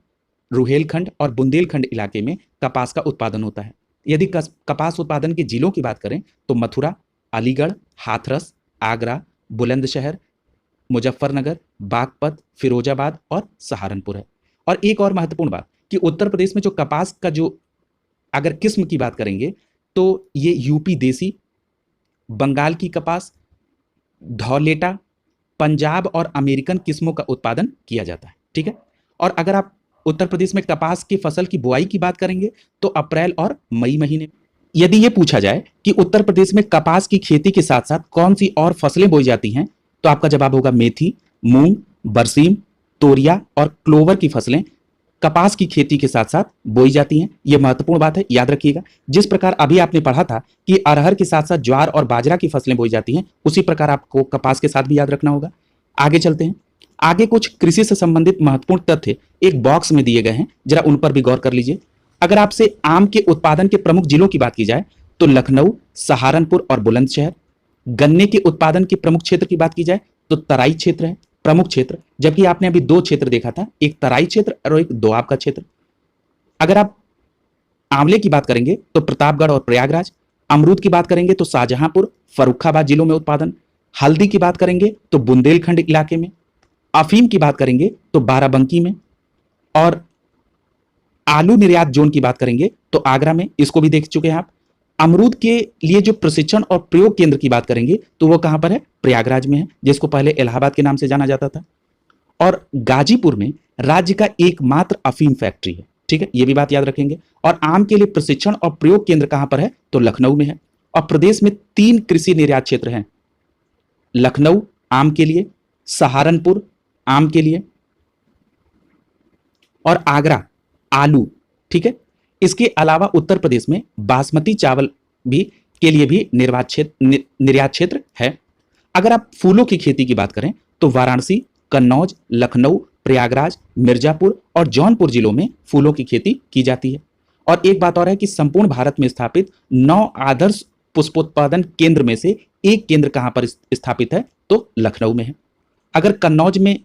रुहेलखंड और बुंदेलखंड इलाके में कपास का उत्पादन होता है। यदि कपास उत्पादन के जिलों की बात करें तो मथुरा, अलीगढ़, हाथरस, आगरा, बुलंदशहर, मुजफ्फरनगर, बागपत, फिरोजाबाद और सहारनपुर है। और एक और महत्वपूर्ण बात कि उत्तर प्रदेश में जो कपास का जो अगर किस्म की बात करेंगे तो ये यूपी देसी, बंगाल की कपास, धौलेटा, पंजाब और अमेरिकन किस्मों का उत्पादन किया जाता है। ठीक है, और अगर आप उत्तर प्रदेश में कपास की फसल की बुआई की बात करेंगे तो अप्रैल और मई महीने। यदि ये पूछा जाए कि उत्तर प्रदेश में कपास की खेती के साथ साथ कौन सी और फसलें बोई जाती हैं तो आपका जवाब होगा मेथी, मूंग, बरसीम, तोरिया और क्लोवर की फसलें कपास की खेती के साथ साथ बोई जाती हैं। यह महत्वपूर्ण बात है, याद रखिएगा। जिस प्रकार अभी आपने पढ़ा था कि अरहर के साथ साथ ज्वार और बाजरा की फसलें बोई जाती हैं, उसी प्रकार आपको कपास के साथ भी याद रखना होगा। आगे चलते हैं। आगे कुछ कृषि से संबंधित महत्वपूर्ण तथ्य एक बॉक्स में दिए गए हैं, जरा उन पर भी गौर कर लीजिए। अगर आपसे आम के उत्पादन के प्रमुख जिलों की बात की जाए तो लखनऊ, सहारनपुर और बुलंदशहर। गन्ने के उत्पादन के प्रमुख क्षेत्र की बात की जाए तो तराई क्षेत्र है प्रमुख क्षेत्र, जबकि आपने अभी दो क्षेत्र देखा था, एक तराई क्षेत्र और एक दोआब का क्षेत्र। अगर आप आंवले की बात करेंगे तो प्रतापगढ़ और प्रयागराज। अमरूद की बात करेंगे तो शाहजहांपुर, फर्रुखाबाद जिलों में उत्पादन। हल्दी की बात करेंगे तो बुंदेलखंड इलाके में। अफीम की बात करेंगे तो बाराबंकी में। और आलू निर्यात जोन की बात करेंगे तो आगरा में, इसको भी देख चुके हैं आप। अमरूद के लिए जो प्रशिक्षण और प्रयोग केंद्र की बात करेंगे तो वो कहां पर है, प्रयागराज में है, जिसको पहले इलाहाबाद के नाम से जाना जाता था। और गाजीपुर में राज्य का एकमात्र अफीम फैक्ट्री है। ठीक है, ये भी बात याद रखेंगे। और आम के लिए प्रशिक्षण और प्रयोग केंद्र कहां पर है, तो लखनऊ में है। और प्रदेश में 3 कृषि निर्यात क्षेत्र हैं, लखनऊ आम के लिए, सहारनपुर आम के लिए, और आगरा आलू। ठीक है, इसके अलावा उत्तर प्रदेश में बासमती चावल भी के लिए भी निर्यात क्षेत्र है। अगर आप फूलों की खेती की बात करें तो वाराणसी, कन्नौज, लखनऊ, प्रयागराज, मिर्जापुर और जौनपुर जिलों में फूलों की खेती की जाती है। और एक बात और है कि संपूर्ण भारत में स्थापित 9 आदर्श पुष्पोत्पादन केंद्र में से एक केंद्र कहां पर स्थापित है, तो लखनऊ में है। अगर कन्नौज में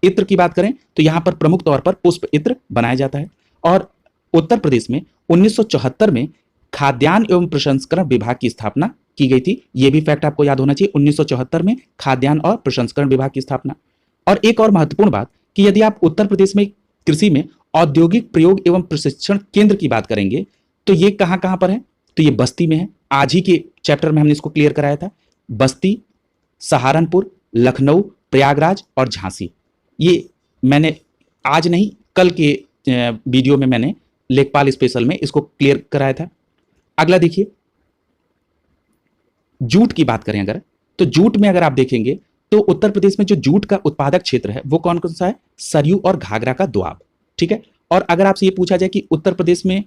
इत्र की बात करें तो यहां पर प्रमुख तौर पर पुष्प इत्र बनाया जाता है। और उत्तर प्रदेश में 1974 में खाद्यान्न एवं प्रसंस्करण विभाग की स्थापना की गई थी। यह भी फैक्ट आपको याद होना चाहिए, 1974 में खाद्यान्न और प्रसंस्करण विभाग की स्थापना। और एक और महत्वपूर्ण बात कि यदि आप उत्तर प्रदेश में कृषि में औद्योगिक प्रयोग एवं प्रशिक्षण केंद्र की बात करेंगे तो ये कहां कहां पर है, तो ये बस्ती में है। आज ही के चैप्टर में हमने इसको क्लियर कराया था। बस्ती, सहारनपुर, लखनऊ, प्रयागराज और झांसी। ये मैंने आज नहीं कल के वीडियो में मैंने लेखपाल स्पेशल में इसको क्लियर कराया था। अगला देखिए, जूट की बात करें अगर, तो जूट में अगर आप देखेंगे तो उत्तर प्रदेश में जो जूट का उत्पादक क्षेत्र है वो कौन कौन सा है, सरयू और घाघरा का दोआब। ठीक है, और अगर आपसे ये पूछा जाए कि उत्तर प्रदेश में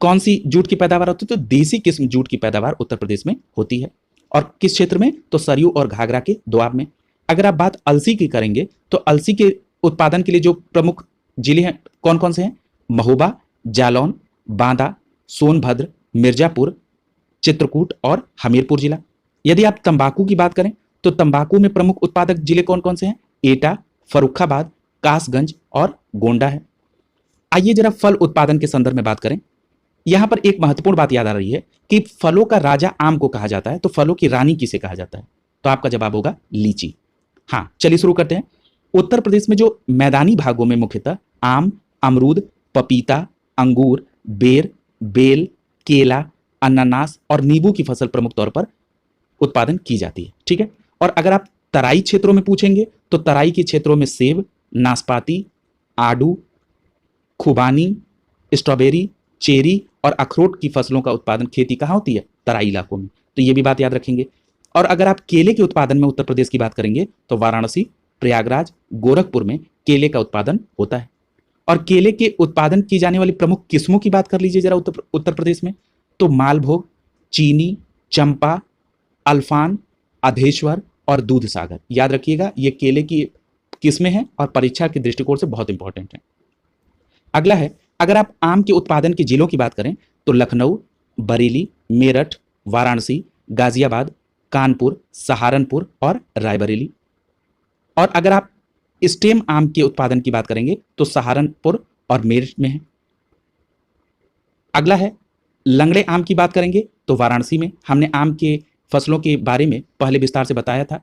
कौन सी जूट की पैदावार होती है, तो देसी किस्म जूट की पैदावार उत्तर प्रदेश में होती है। और किस क्षेत्र में, तो सरयू और घाघरा के दोआब में। अगर आप बात अलसी की करेंगे तो अलसी के उत्पादन के लिए जो प्रमुख जिले हैं कौन कौन से हैं, महोबा, जालौन, बांदा, सोनभद्र, मिर्जापुर, चित्रकूट और हमीरपुर जिला। यदि आप तंबाकू की बात करें तो तंबाकू में प्रमुख उत्पादक जिले कौन कौन से हैं, एटा, फर्रुखाबाद, कासगंज और गोंडा है। आइए जरा फल उत्पादन के संदर्भ में बात करें। यहां पर एक महत्वपूर्ण बात याद आ रही है कि फलों का राजा आम को कहा जाता है, तो फलों की रानी किसे कहा जाता है, तो आपका जवाब होगा लीची। हाँ, चलिए शुरू करते हैं। उत्तर प्रदेश में जो मैदानी भागों में मुख्यतः आम, अमरूद, पपीता, अंगूर, बेर, बेल, केला, अनानास और नींबू की फसल प्रमुख तौर पर उत्पादन की जाती है। ठीक है, और अगर आप तराई क्षेत्रों में पूछेंगे तो तराई के क्षेत्रों में सेब, नाशपाती, आड़ू, खुबानी, स्ट्रॉबेरी, चेरी और अखरोट की फसलों का उत्पादन खेती कहाँ होती है, तराई इलाकों में। तो ये भी बात याद रखेंगे। और अगर आप केले के उत्पादन में उत्तर प्रदेश की बात करेंगे तो वाराणसी, प्रयागराज, गोरखपुर में केले का उत्पादन होता है। और केले के उत्पादन की जाने वाली प्रमुख किस्मों की बात कर लीजिए जरा उत्तर प्रदेश में, तो मालभोग, चीनी, चंपा, अल्फान, अधेश्वर और दूध सागर। याद रखिएगा ये केले की किस्में हैं और परीक्षा के दृष्टिकोण से बहुत इंपॉर्टेंट है। अगला है, अगर आप आम के उत्पादन के जिलों की बात करें तो लखनऊ, बरेली, मेरठ, वाराणसी, गाजियाबाद, कानपुर, सहारनपुर और रायबरेली। और अगर आप स्टेम आम के उत्पादन की बात करेंगे तो सहारनपुर और मेरठ में है। अगला है, लंगड़े आम की बात करेंगे तो वाराणसी में। हमने आम के फसलों के बारे में पहले विस्तार से बताया था।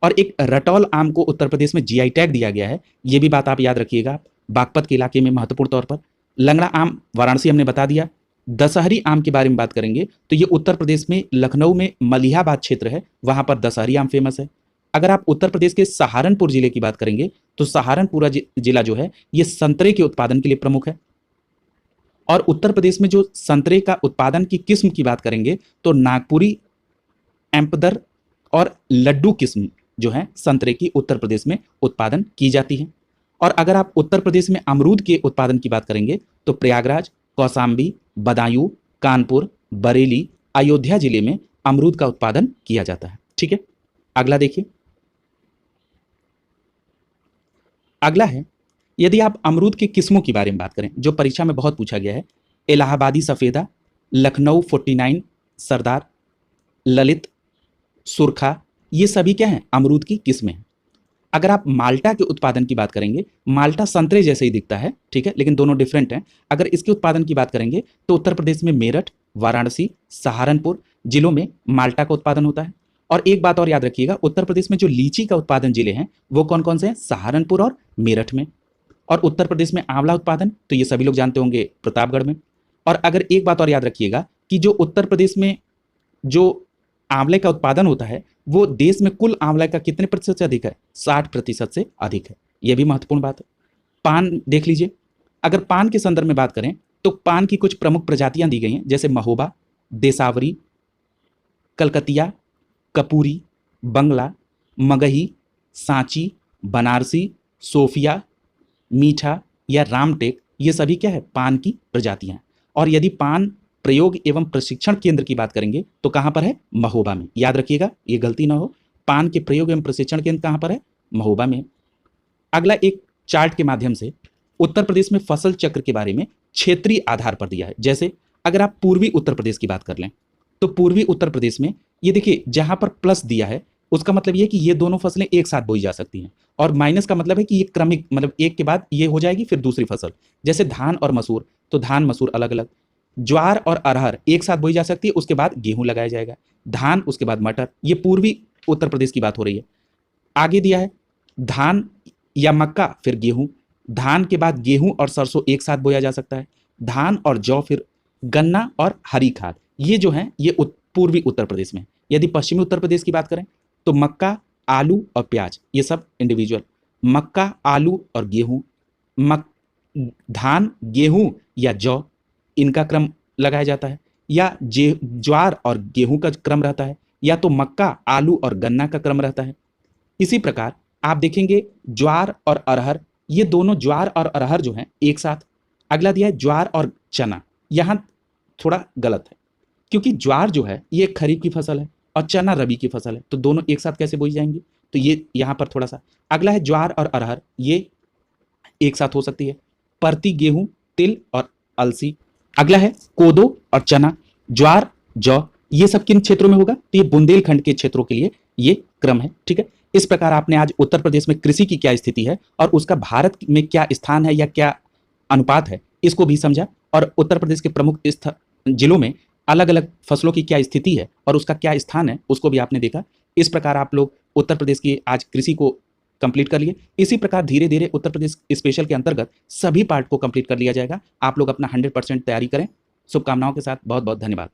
और एक रटौल आम को उत्तर प्रदेश में जीआई टैग दिया गया है, ये भी बात आप याद रखिएगा, बागपत के इलाके में महत्वपूर्ण तौर पर। लंगड़ा आम वाराणसी हमने बता दिया। दशहरी आम के बारे में बात करेंगे तो ये उत्तर प्रदेश में लखनऊ में मलिहाबाद क्षेत्र है, वहां पर दशहरी आम फेमस है। अगर आप उत्तर प्रदेश के सहारनपुर जिले की बात करेंगे तो सहारनपुर जिला जो है ये संतरे के उत्पादन के लिए प्रमुख है। और उत्तर प्रदेश में जो संतरे का उत्पादन की किस्म की बात करेंगे तो नागपुरी, एम्पदर और लड्डू किस्म जो है संतरे की उत्तर प्रदेश में उत्पादन की जाती है। और अगर आप उत्तर प्रदेश में अमरूद के उत्पादन की बात करेंगे तो प्रयागराज, कौसाम्बी, बदायूं, कानपुर, बरेली, अयोध्या जिले में अमरूद का उत्पादन किया जाता है। ठीक है, अगला देखिए। अगला है, यदि आप अमरूद की किस्मों के बारे में बात करें जो परीक्षा में बहुत पूछा गया है, इलाहाबादी सफेदा, लखनऊ 49 सरदार, ललित, सुरखा, ये सभी क्या हैं, अमरूद की किस्में हैं। अगर आप माल्टा के उत्पादन की बात करेंगे, माल्टा संतरे जैसे ही दिखता है, ठीक है, लेकिन दोनों डिफरेंट हैं। अगर इसके उत्पादन की बात करेंगे तो उत्तर प्रदेश में मेरठ, वाराणसी, सहारनपुर जिलों में माल्टा का उत्पादन होता है। और एक बात और याद रखिएगा, उत्तर प्रदेश में जो लीची का उत्पादन जिले हैं वो कौन कौन से हैं, सहारनपुर और मेरठ में। और उत्तर प्रदेश में आंवला उत्पादन तो ये सभी लोग जानते होंगे, प्रतापगढ़ में। और अगर एक बात और याद रखिएगा कि जो उत्तर प्रदेश में जो आंवले का उत्पादन होता है वो देश में कुल आंवले का कितने प्रतिशत से अधिक है, 60% से अधिक है। यह भी महत्वपूर्ण बात है। पान देख लीजिए, अगर पान के संदर्भ में बात करें तो पान की कुछ प्रमुख प्रजातियां दी गई हैं, जैसे महोबा, देसावरी, कलकतिया, कपूरी, बंगला, मगही, सांची, बनारसी, सोफिया, मीठा या रामटेक, ये सभी क्या है, पान की प्रजातियां हैं। और यदि पान प्रयोग एवं प्रशिक्षण केंद्र की बात करेंगे तो कहां पर है, महोबा में। याद रखिएगा, ये गलती ना हो, पान के प्रयोग एवं प्रशिक्षण केंद्र कहां पर है, महोबा में। अगला एक चार्ट के माध्यम से उत्तर प्रदेश में फसल चक्र के बारे में क्षेत्रीय आधार पर दिया है। जैसे अगर आप पूर्वी उत्तर प्रदेश की बात कर लें तो पूर्वी उत्तर प्रदेश में ये देखिए जहां पर प्लस दिया है उसका मतलब ये है कि ये दोनों फसलें एक साथ बोई जा सकती हैं, और माइनस का मतलब है कि ये क्रमिक, मतलब एक के बाद ये हो जाएगी फिर दूसरी फसल। जैसे धान और मसूर, तो धान मसूर अलग अलग। ज्वार और अरहर एक साथ बोई जा सकती है, उसके बाद गेहूं लगाया जाएगा। धान उसके बाद मटर, ये पूर्वी उत्तर प्रदेश की बात हो रही है। आगे दिया है धान या मक्का फिर गेहूं, धान के बाद गेहूं और सरसों एक साथ बोया जा सकता है। धान और जौ, फिर गन्ना और हरी खाद, ये जो है ये पूर्वी उत्तर प्रदेश में। यदि पश्चिमी उत्तर प्रदेश की बात करें तो मक्का, आलू और प्याज, ये सब इंडिविजुअल। मक्का, आलू और गेहूं, धान, गेहूं या जौ, इनका क्रम लगाया जाता है। या ज्वार और गेहूं का क्रम रहता है, या तो मक्का, आलू और गन्ना का क्रम रहता है। इसी प्रकार आप देखेंगे ज्वार और अरहर, ये दोनों ज्वार और अरहर जो हैं एक साथ। अगला दिया है ज्वार और चना, यहां थोड़ा गलत है क्योंकि ज्वार जो है ये खरीफ की फसल है और चना रबी की फसल है, तो दोनों एक साथ कैसे बोई जाएंगी, तो ये यहां पर थोड़ा सा। अगला है ज्वार और अरहर, ये एक साथ हो सकती है। परती गेहूं, तिल और अलसी। अगला है कोदो और चना, ज्वार, जौ, ये सब किन क्षेत्रों में होगा, तो ये बुंदेलखंड के क्षेत्रों के लिए ये क्रम है। ठीक है, इस प्रकार आपने आज उत्तर प्रदेश में कृषि की क्या स्थिति है और उसका भारत में क्या स्थान है या क्या अनुपात है, इसको भी समझा। और उत्तर प्रदेश के प्रमुख जिलों में अलग अलग फसलों की क्या स्थिति है और उसका क्या स्थान है, उसको भी आपने देखा। इस प्रकार आप लोग उत्तर प्रदेश की आज कृषि को कंप्लीट कर लिए। इसी प्रकार धीरे धीरे उत्तर प्रदेश स्पेशल के अंतर्गत सभी पार्ट को कंप्लीट कर लिया जाएगा। आप लोग अपना 100% तैयारी करें। शुभकामनाओं के साथ बहुत बहुत धन्यवाद।